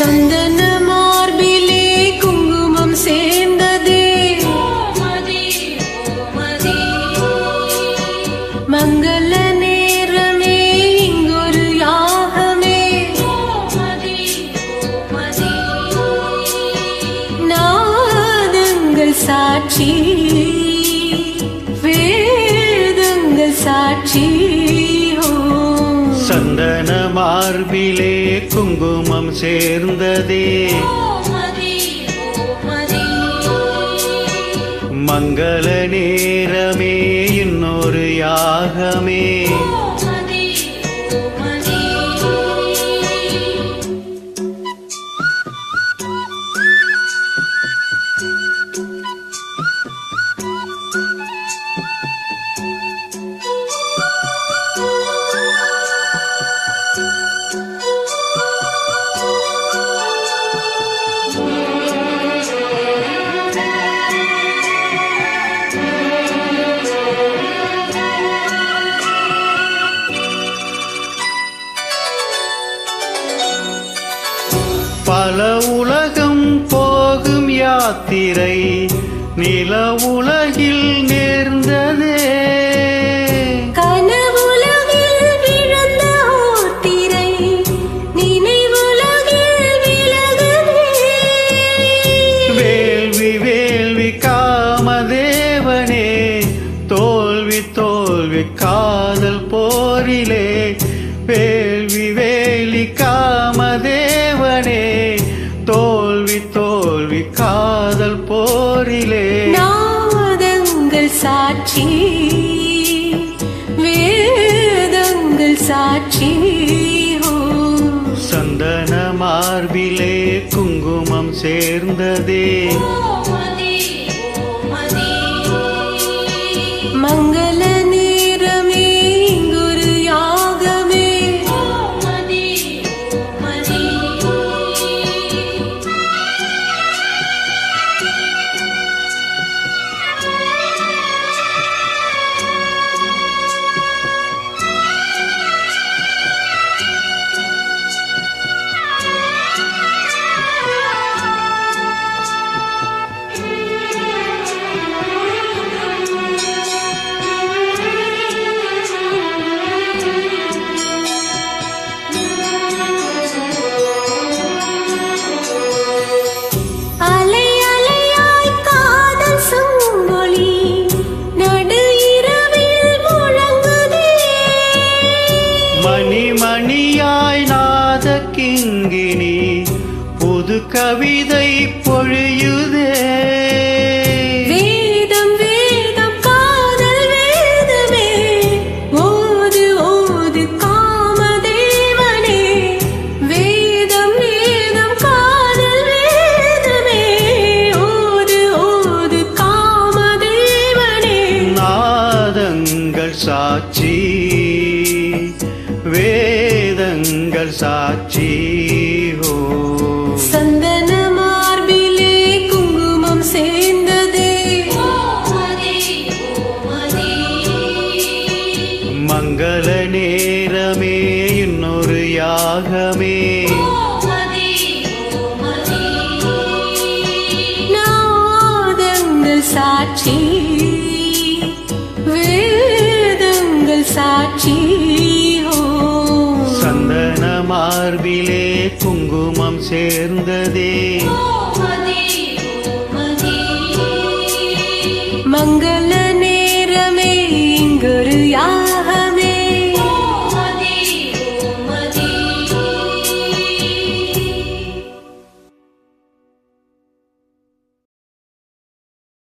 சந்தன மார்பிலே குங்குமம் சேர்ந்ததே மங்கள நேரமே இங்கொரு யாகமே நாதங்கள் சாட்சி வேதங்கள் சாட்சி சந்தன மார்பிலே குங்குமம் சேர்ந்ததே மங்கள நேரமே இன்னொரு யாகமே பல உலகம் போகும் யாத்திரை நில உலகில் நேர்ந்ததே கனவுலகில் விழுந்த ஓத்திரை நினைவுலகில் விலகுதே வேள்வி வேள்வி காமதேவனே தோல்வி தோல்வி காதல் போரிலே வேள்வி வேலி காமதேவனே தோல்வி தோல்வி காதல் போரிலே நாதங்கள் சாட்சி வேதங்கள் சாட்சி சந்தன மார்பிலே குங்குமம் சேர்ந்ததே மங்கள நேரமே இங்கொரு யாகமே மணியாய் நாத கிங்கினி புது கவிதை பொழியுதே வேதம் வேதம் காதல் வேதமே ஓது ஓது காமதேவனே வேதம் வேதம் காதல் வேதமே ஓது ஓது காமதேவனே நாதங்கள் சாட்சி வேதங்கள் சாட்சி சந்தன மார்பிலே குங்குமம் சேர்ந்ததே மங்கள நேரமே இன்னொரு யாகமே நாதங்கள் சாட்சி வேதங்கள் சாட்சி சந்தன மார்பிலே குங்குமம் சேர்ந்ததே மங்கள